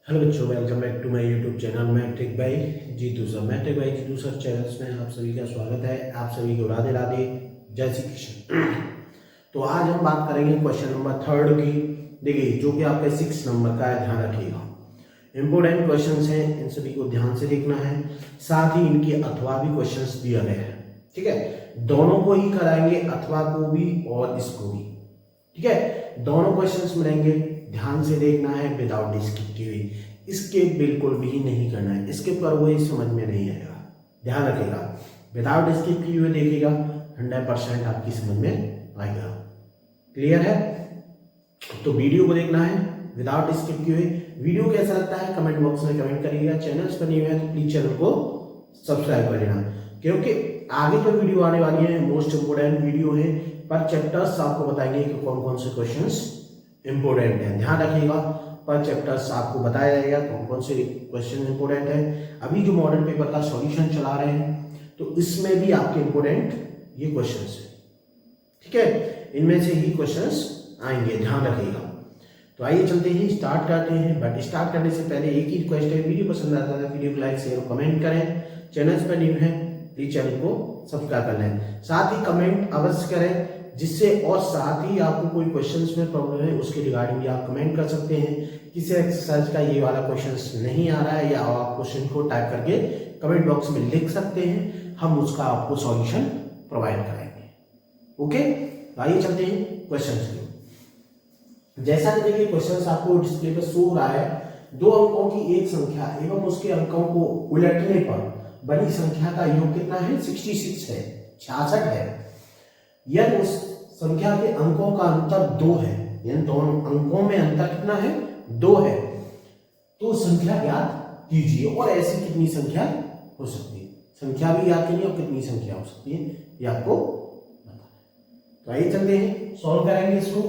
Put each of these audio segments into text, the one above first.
Hello बच्चों, welcome back to my YouTube channel matric भाई Jeetu sir. Matric भाई Jeetu sir channels में आप सभी का स्वागत है। आप सभी को राधे राधे, जय श्री कृष्ण। तो आज हम बात करेंगे क्वेश्चन नंबर 3 की। देखिए, जो कि आपके 6 नंबर का है, ध्यान रखिएगा। इंपोर्टेंट क्वेश्चंस हैं, इन सभी को ध्यान से देखना है। साथ ही इनके अथवा भी क्वेश्चंस दिया गया है, ठीक है। दोनों को ही कराएंगे, अथवा को भी और इसको भी, ठीक है। दोनों क्वेश्चंस मिलेंगे, ध्यान से देखना है विदाउट स्किप किए हुए। स्किप बिल्कुल भी नहीं करना है, स्किप करोगे समझ में नहीं आएगा। ध्यान रखिएगा, विदाउट स्किप किए हुए देखिएगा, 100% आपकी समझ में आएगा। क्लियर है? तो वीडियो को देखना है विदाउट स्किप किए हुए। वीडियो कैसा लगता है कमेंट बॉक्स में कमेंट करिएगा। चैनल्स पर नहीं है तो प्लीज चैनल को सब्सक्राइब कर लेना, क्योंकि आगे जो वीडियो आने वाली है मोस्ट इंपोर्टेंट वीडियो है। पर चैप्टर्स आपको बताएंगे कि कौन कौन से क्वेश्चंस इंपोर्टेंट है। ध्यान रखिएगा, पर चैप्टर्स आपको बताया जाएगा कौन कौन से क्वेश्चन इंपोर्टेंट है। अभी जो मॉडल पेपर का सॉल्यूशन चला रहे हैं तो इसमें भी आपके इंपोर्टेंट ये क्वेश्चंस है, ठीक है। इनमें से ही क्वेश्चंस आएंगे, ध्यान रखिएगा। तो आइए चलते हैं, स्टार्ट करते हैं। बट स्टार्ट करने से पहले एक ही रिक्वेस्ट है, वीडियो पसंद आता है वीडियो को लाइक शेयर और कमेंट करें। चैनल्स पर न्यू है प्लीज चैनल को सब्सक्राइब कर लें। साथ ही कमेंट अवश्य करें, जिससे और साथ ही आपको कोई क्वेश्चंस में प्रॉब्लम है उसके रिगार्डिंग भी आप कमेंट कर सकते हैं। किसी एक्सरसाइज का ये वाला क्वेश्चंस नहीं आ रहा है या आप क्वेश्चन को टाइप करके कमेंट बॉक्स में लिख सकते हैं, हम उसका आपको सॉल्यूशन प्रोवाइड कराएंगे। ओके, तो आइए चलते हैं क्वेश्चंस की। जैसा कि देखिए क्वेश्चंस आपको डिस्प्ले पर शो हो रहा है, 2 अंकों की एक संख्या एवं उसके अंकों को उलटने पर बड़ी संख्या का योग कितना है? 66 है, 66 है। यदि उस संख्या के अंकों का अंतर 2 है, यानी दोनों अंकों में अंतर कितना है? 2 है, तो संख्या ज्ञात कीजिए। और ऐसी कितनी संख्या हो सकती है? संख्या भी ज्ञात कीजिए और कितनी संख्या हो सकती है ये आपको बताना है। तो आइए चलते हैं, सॉल्व करेंगे इसको।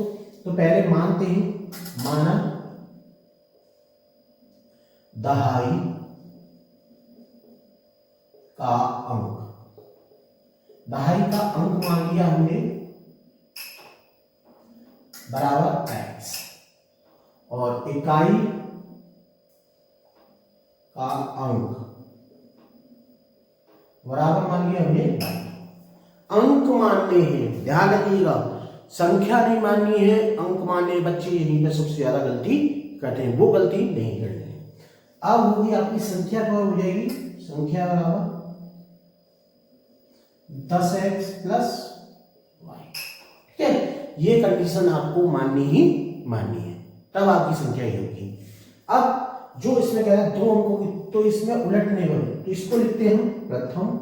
तो पहले मानते हैं, माना दहाई का अंक, दहाई का अंक मान लिया हमने बराबर x, और इकाई का अंक बराबर मान लिया हमने y। अंक मानने हैं, ध्यान रखिएगा, संख्या नहीं माननी है, अंक मानने। बच्चे यहीं पर सबसे ज्यादा गलती करते हैं, वो गलती नहीं करनी है। अब होगी आपकी संख्या, क्या हो जाएगी? संख्या बराबर 10x प्लस y, ठीक है। ये कंडीशन आपको माननी ही माननी है, तब आपकी संख्या ये होगी। अब जो इसमें कह रहा है 2 अंकों की, तो इसमें उलटने पर, तो इसको लिखते हैं प्रथम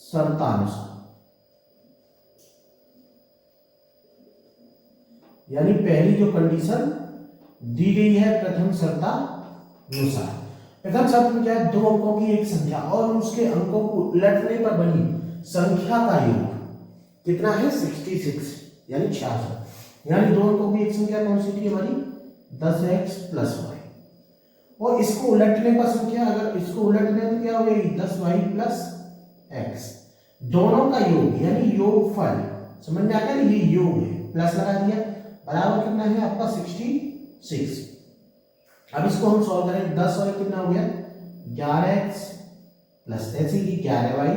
शर्तानुसार, यानी पहली जो कंडीशन दी गई है प्रथम शर्तानुसार। प्रथम शर्त में क्या है? 2 अंकों की एक संख्या और उसके अंकों को उलटने पर बनी संख्या का योग कितना है? 66, यानी 66। यानी 2 अंकों की एक संख्या कौन सी थी हमारी? 10x प्लस y, और इसको उलटने पर संख्या, अगर इसको उलटने तो क्या हो जाएगी? 10y plus x। दोनों का योग यानी योगफल, समझ में आता है? ये योग है, प्लस लगा दिया, बराबर कितना है आपका? 66। अब इसको हम सॉल्व करें, 10 और कितना हो गया? 11x प्लस ऐसे ही 11y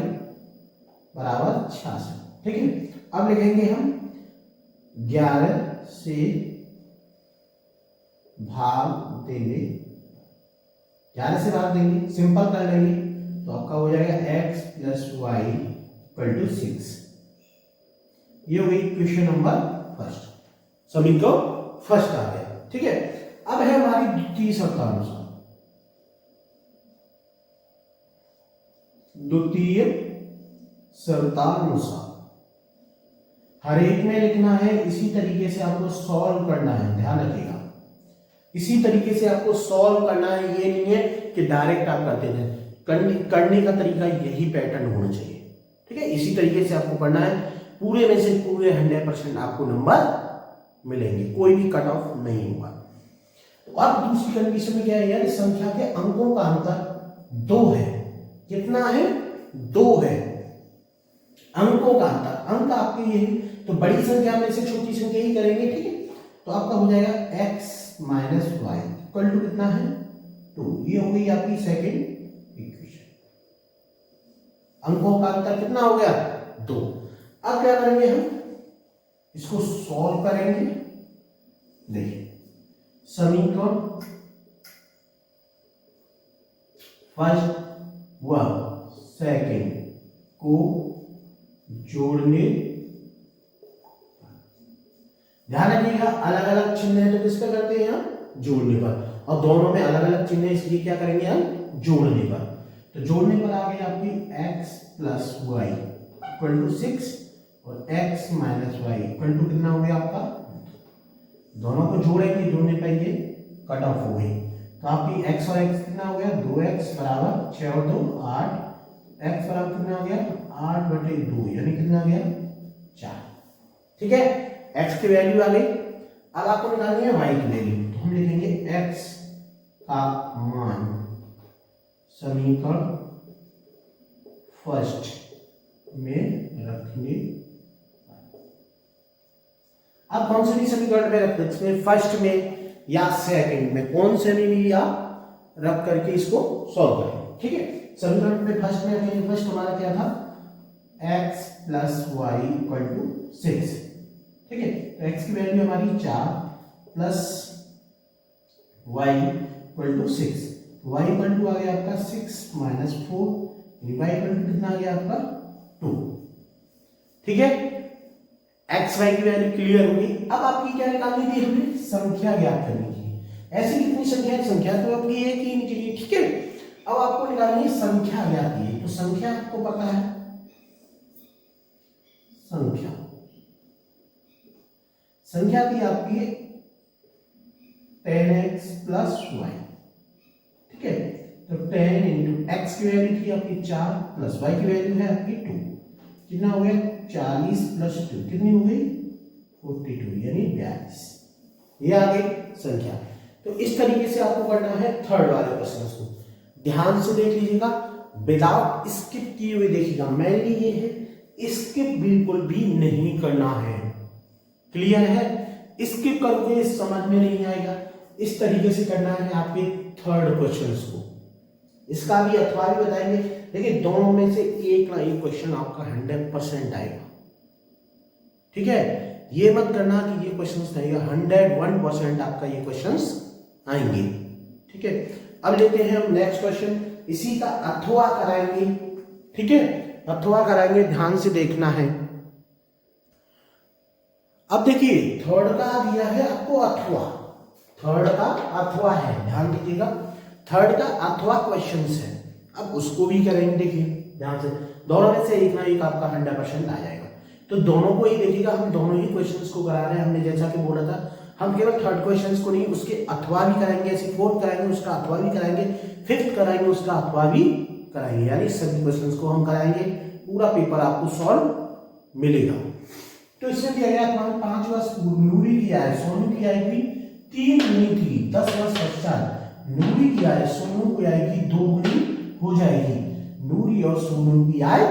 बराबर 66, ठीक है। अब लिखेंगे हम 11 से भाग देंगे, 11 से भाग देंगे, सिंपल कर लेंगे, तो आपका हो जाएगा x plus y equal to 6। ये हो गई क्वेश्चन नंबर फर्स्ट, सभी को फर्स्ट आ गया, ठीक है। अब है हमारी द्वितीय शर्तानुसार। द्वितीय शर्तानुसार हर एक में लिखना है, इसी तरीके से आपको सॉल्व करना है, ध्यान रखिएगा। इसी तरीके से आपको सॉल्व करना है, ये नहीं है कि डायरेक्ट आप करते थे। करने का तरीका यही पैटर्न होना चाहिए, ठीक है। इसी तरीके से आपको करना है, पूरे में से पूरे 100% आपको नंबर मिलेंगे, कोई भी कट ऑफ नहीं होगा। तो अब दूसरी कंडीशन में क्या है यार? संख्या के अंकों का अंतर 2 है। कितना है? 2 है अंकों का अंतर। अंक आपके ये है, तो बड़ी संख्या में से छोटी संख्या ही करेंगे, ठीक है। तो आपका हो जाएगा x माइनस कितना है 2। ये हो गई आपकी सेकंड इक्वेशन। अंकों का अंतर कितना हो गया 2। अब क्या करेंगे हम इसको सॉल्व करेंगे। देखिए समीकरण फर्स्ट व सेकंड को जोड़ने, ध्यान रखिएगा अलग अलग चिन्ह है तो किस पे करते हैं हम जोड़ने पर, और दोनों में अलग अलग चिन्ह है इसलिए क्या करेंगे हम जोड़ने पर। तो जोड़ने पर आ गई आपकी x plus y equal to 6 और x minus y equal to कितना हो गया आपका, दोनों को जोड़ेंगे, जोड़ने पर ये कट ऑफ हो गई। तो आपकी x और x कितना हो गया 2x बराबर 6 और 2 8, x बराबर कितना हो गया 8/2 यानी कितना आ गया 4। ठीक है, x की वैल्यू आ गई। अब आपको निकालनी है y की वैल्यू, तो हम लिखेंगे x का मान समीकरण फर्स्ट में रखने, अब कौन से भी समीकरण में रखते हैं, इसमें फर्स्ट में या सेकंड में, कौन से में भी आप रख करके इसको सॉल्व करें। ठीक है, समीकरण में फर्स्ट में रखेंगे। फर्स्ट हमारा क्या था x plus y equal to 6। ठीक है, तो x की वैल्यू हमारी 4 plus y equal to 6, y equal to आ गया आपका 6 माइनस 4, वाई इक्वल टू कितना आ गया आपका 2। ठीक है, एक्स वाई की वैल्यू क्लियर होगी। अब आपकी क्या निकालनी थी, हमें संख्या ज्ञात करनी थी। ऐसी कितनी संख्या है, संख्या तो आपकी एक ही निकली। ठीक है, अब आपको निकालनी है संख्या ज्ञात की, तो संख्या आपको पता है, संख्या थी आपकी 10x प्लस वाई। ठीक है, तो 10 इंटू एक्स की वैल्यू थी आपकी 4 प्लस वाई की वैल्यू है आपकी 2, कितना हो गया 40 प्लस 2 कितनी हो गई 42 यानी 42। ये आ गई संख्या। तो इस तरीके से आपको करना है थर्ड वाले क्वेश्चन को। ध्यान से देख लीजिएगा, विदाउट स्किप किए हुए देखिएगा। मेनली ये है स्किप बिल्कुल भी नहीं करना है। क्लियर है, स्किप करोगे समझ में नहीं आएगा। इस तरीके से करना है आपके थर्ड क्वेश्चन को। इसका भी अथवा भी बताएंगे। देखिए दोनों में से एक ना एक क्वेश्चन आपका 100% आएगा। ठीक है, ये मत करना कि ये क्वेश्चन आएगा, 101% आपका ये क्वेश्चन आएंगे। ठीक है, अब लेते हैं हम नेक्स्ट क्वेश्चन, इसी का अथवा कराएंगे। ठीक है, अथवा कराएंगे, ध्यान से देखना है। अब देखिए थर्ड का दिया है आपको अथवा, थर्ड का अथवा है, ध्यान दीजिएगा, थर्ड का अथवा क्वेश्चंस है। अब उसको भी करेंगे, देखिए ध्यान से, दोनों में से एक ना एक आपका 100% आ जाएगा। तो दोनों को ही देखिएगा, हम दोनों ही क्वेश्चंस को करा रहे हैं। हमने जैसा कि बोला था, हम केवल थर्ड क्वेश्चंस को नहीं, उसके अथवा भी कराएंगे। ऐसे फोर्थ कराएंगे उसका अथवा भी कराएंगे, फिफ्थ कराएंगे उसका अथवा भी कराएंगे, यानी सभी क्वेश्चंस को हम कराएंगे। पूरा पेपर आपको सॉल्व मिलेगा। तो इसमें दिया गया था 5 वर्ष नूरी की आय सोनू की आय की 3 गुनी थी, 10 वर्ष पश्चात नूरी की आय सोनू की आय की 2 गुनी हो जाएगी। नूरी और सोनू की आय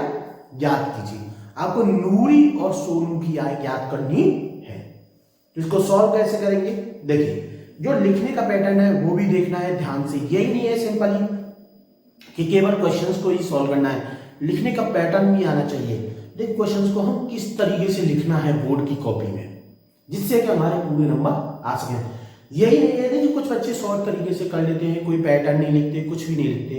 ज्ञात कीजिए। आपको नूरी और सोनू की आय ज्ञात करनी है। तो इसको सॉल्व कैसे करेंगे, देखिए जो लिखने का पैटर्न है वो भी देखना है ध्यान से। यही नहीं है सिंपली कि केवल क्वेश्चंस को ही सॉल्व करना है, लिखने का पैटर्न भी आना चाहिए। देखिए क्वेश्चंस को हम किस तरीके से लिखना है बोर्ड की कॉपी में, जिससे कि हमारे पूरे नंबर आ सके। यही नहीं है कि कुछ बच्चे शॉर्ट तरीके से कर लेते हैं, कोई पैटर्न नहीं लिखते, कुछ भी नहीं लिखते।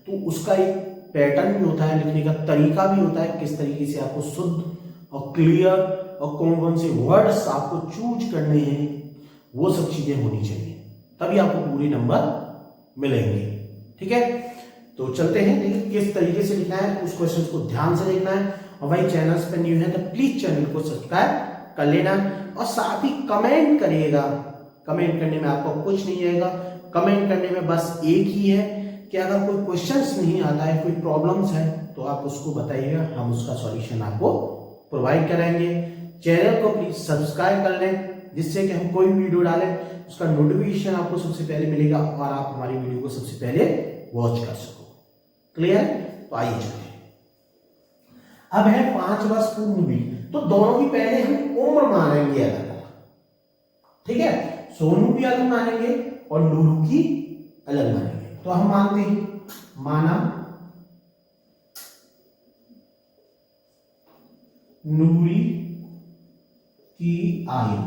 तो उसका एक पैटर्न भी होता है, लिखने का तरीका भी होता है, किस तरीके से आपको शुद्ध और क्लियर और कौन कौन से वर्ड्स आपको चूज करने हैं, वो सब चीजें होनी चाहिए, तभी आपको पूरे नंबर मिलेंगे। ठीक है, तो चलते हैं, देखिए किस तरीके से लिखना है, उस क्वेश्चन को ध्यान से देखना है। और भाई चैनल पर न्यू है तो प्लीज चैनल को सब्सक्राइब कर लेना, और साथ ही कमेंट करिएगा। कमेंट करने में आपको कुछ नहीं आएगा, कमेंट करने में बस एक ही है कि अगर कोई क्वेश्चंस नहीं आता है, कोई प्रॉब्लम्स है, तो आप उसको बताइएगा, हम उसका सॉल्यूशन आपको प्रोवाइड कराएंगे। चैनल को प्लीज सब्सक्राइब कर लें, जिससे कि हम कोई वीडियो डालें उसका नोटिफिकेशन आपको सबसे पहले मिलेगा और आप हमारी वीडियो को सबसे पहले वॉच कर सको। क्लियर? तो आइए चलिए, अब है 5 वर्ष पूर्व भी, तो दोनों की पहले हम उम्र मानेंगे अलग अलग। ठीक है, सोनू की अलग मानेंगे और नूरू की अलग मानेंगे। तो हम मानते हैं, माना नूरी की आयु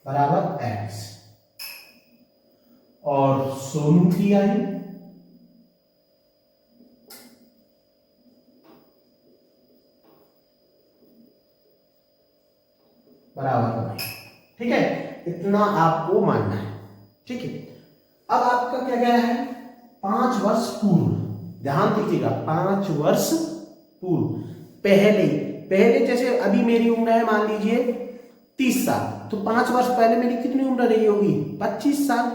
बराबर x और सोनू की आयु बराबर y। ठीक है, इतना आपको मानना है। ठीक है, अब आपका क्या क्या है, 5 वर्ष पूर्व, ध्यान दीजिएगा 5 वर्ष पूर्व, पहले पहले जैसे अभी मेरी उम्र है मान लीजिए 30 साल, तो 5 वर्ष पहले मेरी कितनी उम्र रही होगी, 25 साल।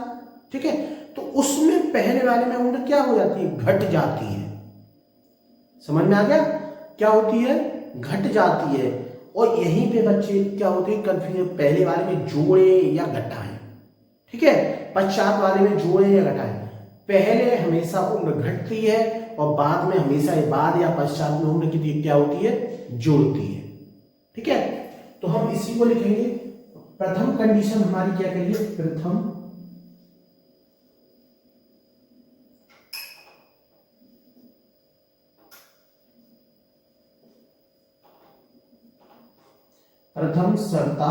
ठीक है, तो उसमें पहले वाले में उम्र क्या हो जाती है, घट जाती है। समझ में आ गया, क्या होती है, घट जाती है। और यहीं पे बच्चे क्या होते हैं कंफ्यूजन, पहले वाले में जोड़े या घटाएं। ठीक है, पश्चात वाले में जोड़े या घटाएं। पहले हमेशा उम्र घटती है और बाद में हमेशा बाद या पश्चात में उम्र की क्या होती है, जोड़ती है। ठीक है, तो हम इसी को लिखेंगे, प्रथम कंडीशन हमारी क्या करिए, प्रथम प्रथम शर्ता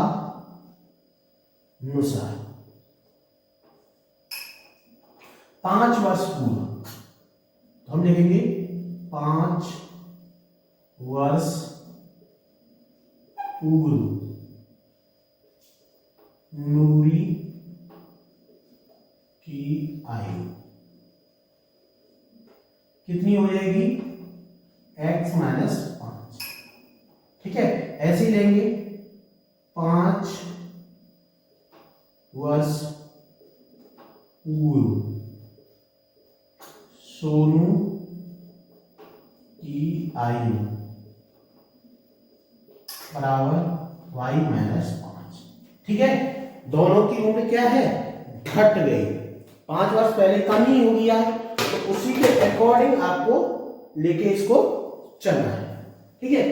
अनुसार 5 वर्ष पूर्व, तो हम लिखेंगे 5 वर्ष पूर्व नूरी की आयु कितनी हो जाएगी, x माइनस 5। ठीक है, ऐसे ही लेंगे 5 वर्ष पूर्व सोनू की आयु बराबर y माइनस 5। ठीक है, दोनों की उम्र क्या है, घट गई, 5 वर्ष पहले कम ही हो गया, तो उसी के अकॉर्डिंग आपको लेके इसको चलना है। ठीक है,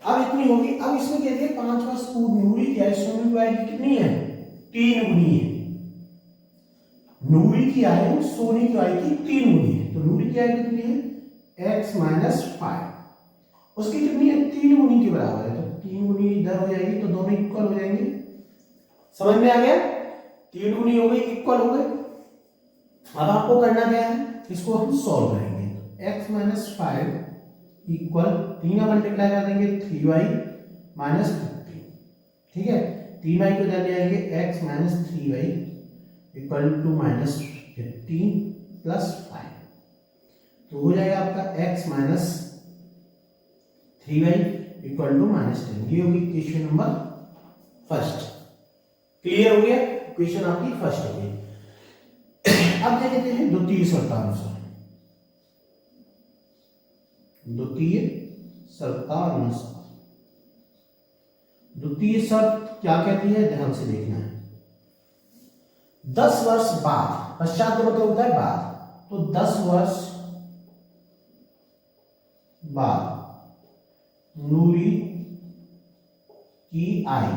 अब इतनी होगी। अब इसमें कह दिया 5 वर्ष पूर्व नूरी की आयु सोनू की आयु कितनी है, 3 गुनी है। नूरी की आयु सोनी की आयु की 3 गुनी है, तो नूरी की आयु कितनी है, x माइनस 5, उसकी कितनी है, 3 गुनी के बराबर है, तो 3 गुनी इधर हो जाएगी, तो दोनों इक्वल हो जाएंगे। समझ में आ गया, 3 गुनी हो गई, इक्वल हो गए। अब आपको करना क्या है, इसको हम सॉल्व करेंगे। x माइनस 5 इक्वल 3 का मल्टीप्लाई कर देंगे 3y माइनस 15। ठीक है, 3y को इधर ले आएंगे, x minus 3y equal to minus 15 plus 5, तो हो जाएगा आपका x minus 3y equal to minus 10। ये होगी इक्वेशन नंबर फर्स्ट। क्लियर हो गया, इक्वेशन आपकी फर्स्ट हो गई। अब क्या कहते हैं, द्वितीय शर्तानुसार, द्वितीय शर्तानुसार। द्वितीय शर्त क्या कहती है, ध्यान से देखना है। 10 वर्ष बाद, पश्चात का मतलब होता है बाद, तो 10 वर्ष बाद नूरी की आयु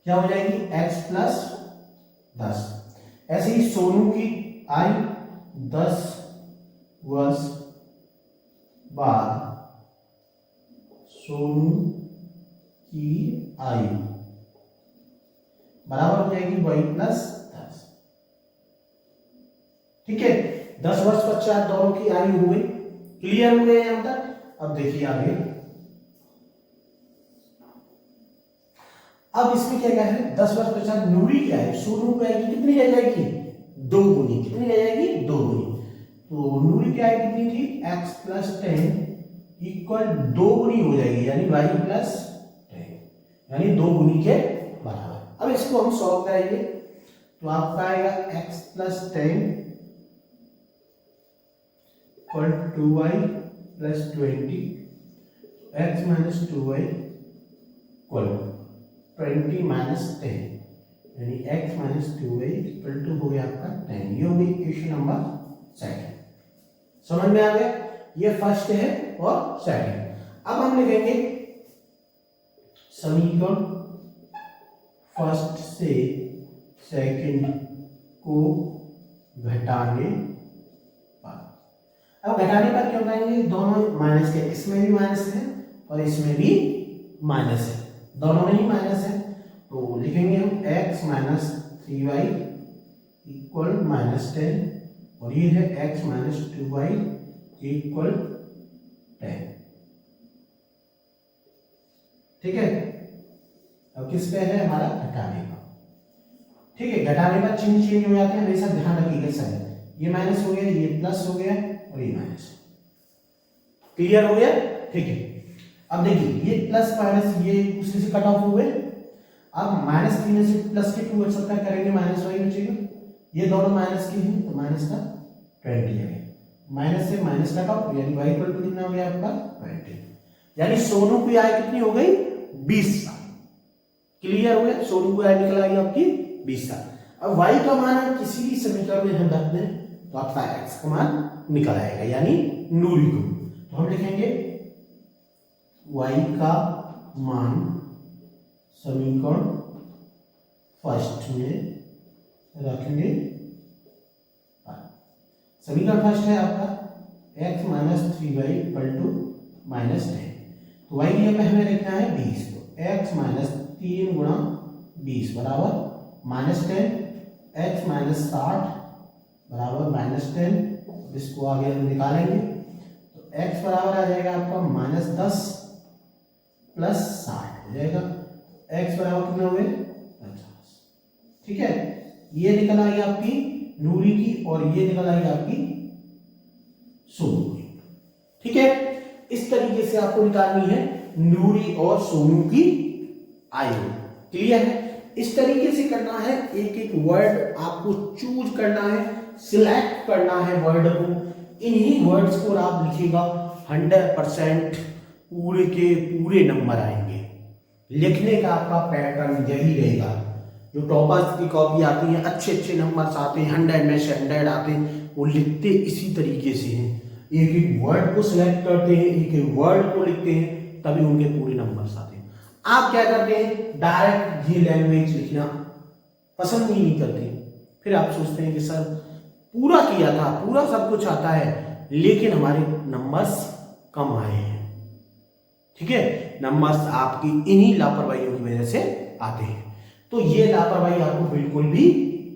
क्या हो जाएगी, x प्लस 10। ऐसे ही सोनू की आयु 10 वर्ष बाद सोनू की आयु बराबर हो जाएगी y प्लस 10। ठीक है, 10 वर्ष पश्चात दोनों की आयु हो गई। क्लियर हो गए यहां तक। अब देखिए आगे, अब इसमें क्या है, 10 वर्ष पश्चात नूरी की आयु सोनू की आयु कितनी रह जाएगी, 2 गुनी। कितनी रह जाएगी, 2 गुनी। तो नूरी की आयु कितनी थी, x प्लस 10 इक्वल 2 गुनी हो जाएगी, यानी y प्लस 10, यानी 2 गुनी के बराबर। अब इसको हम सॉल्व करेंगे, तो आपका आएगा x plus 10 equal 2y plus 20, x minus 2y equal 20 minus 10, यानी x minus 2y equal to हो गया आपका 10। ये हो गई इक्वेशन नंबर सेकंड। समझ में आ गया, ये फर्स्ट है और सेकंड। अब हम लिखेंगे समीकरण फर्स्ट से सेकंड को घटाने पर। अब घटाने पर क्यों कहेंगे, दोनों माइनस के, इसमें भी माइनस है और इसमें भी माइनस है, दोनों में ही माइनस है। तो लिखेंगे हम x माइनस 3y इक्वल -10 और ये है x माइनस 2y इक्वल 10। ठीक है, अब किस पे है हमारा, घटाने का। ठीक है, घटाने पर चिन्ह चेंज हो जाते हैं, हमेशा ध्यान रखिएगा सर। ये माइनस हो गया, ये प्लस हो गया और ये माइनस। क्लियर हो गया। ठीक है, अब देखिए ये प्लस माइनस ये दूसरे से कट ऑफ हुए। अब -3 में से प्लस के 2 सब्ट्रैक्ट करेंगे, -y बचेगा। ये दोनों माइनस के हैं तो माइनस का 20 है, माइनस से माइनस कट ऑफ, यानी y इक्वल टू कितना हो गया आपका 20। यानी सोनू की आय कितनी हो गई, 20 साल। क्लियर हो गया, सोनू की आय निकल आई आपकी 20 साल। अब y का मान किसी भी समीकरण में हम रख दें तो आपका x का मान निकल आएगा, यानी नूरी को। तो हम लिखेंगे y का मान समीकरण फर्स्ट में रखेंगे। समीकरण फर्स्ट है आपका x minus 3y equal to -10। तो y की जगह हमें लिखना है 20, तो x माइनस 3 गुणा 20 बराबर -10, x माइनस 60 बराबर -10। इसको आगे हम निकालेंगे तो x बराबर आ जाएगा आपका -10 प्लस 60 हो जाएगा। x बराबर कितना हुए 50। ठीक है, ये निकल आई आपकी नूरी की और ये निकल आई आपकी सोनू की। ठीक है, इस तरीके से आपको निकालनी है नूरी और सोनू की आयु। क्लियर है, इस तरीके से करना है, एक एक वर्ड आपको चूज करना है, सिलेक्ट करना है वर्ड को। इन्हीं वर्ड्स को आप लिखिएगा, 100% पूरे के पूरे नंबर आएंगे। लिखने का आपका पैटर्न यही रहेगा। जो टॉपर्स की कॉपी आती है, अच्छे अच्छे नंबर्स आते हैं, 100 में से 100 आते हैं, वो लिखते इसी तरीके से हैं। एक एक वर्ड को सिलेक्ट करते हैं, एक एक वर्ड को लिखते हैं, तभी उनके पूरे नंबर्स आते हैं। आप क्या करते हैं, डायरेक्ट ये लैंग्वेज लिखना पसंद ही नहीं करते। फिर आप सोचते हैं कि सर पूरा किया था, पूरा सब कुछ आता है, लेकिन हमारे नंबर्स कम आए हैं। ठीक है, नंबर्स आपकी इन्हीं लापरवाहियों की वजह से आते हैं। तो ये लापरवाही आपको बिल्कुल भी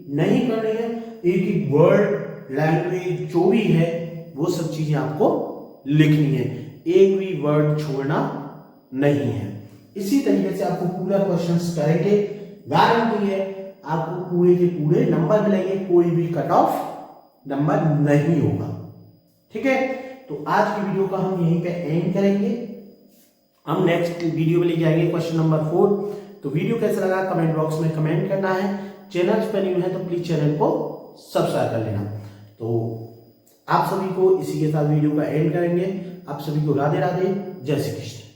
नहीं करनी है। एक एक वर्ड, लैंग्वेज जो भी है, वो सब चीजें आपको लिखनी है, एक भी वर्ड छोड़ना नहीं है। इसी तरीके से आपको पूरा क्वेश्चंस करेंगे, गारंटी है आपको पूरे के पूरे नंबर मिलेंगे, कोई भी कट ऑफ नंबर नहीं होगा। ठीक है, तो आज की वीडियो का हम यहीं पे एंड करेंगे। हम नेक्स्ट वीडियो में लेके आएंगे क्वेश्चन नंबर 4। तो वीडियो कैसा लगा कमेंट बॉक्स में कमेंट करना है। चैनल पर न्यू है तो प्लीज चैनल को सब्सक्राइब कर लेना। तो आप सभी को इसी के साथ वीडियो का एंड करेंगे। आप सभी को राधे राधे, जय श्री कृष्ण।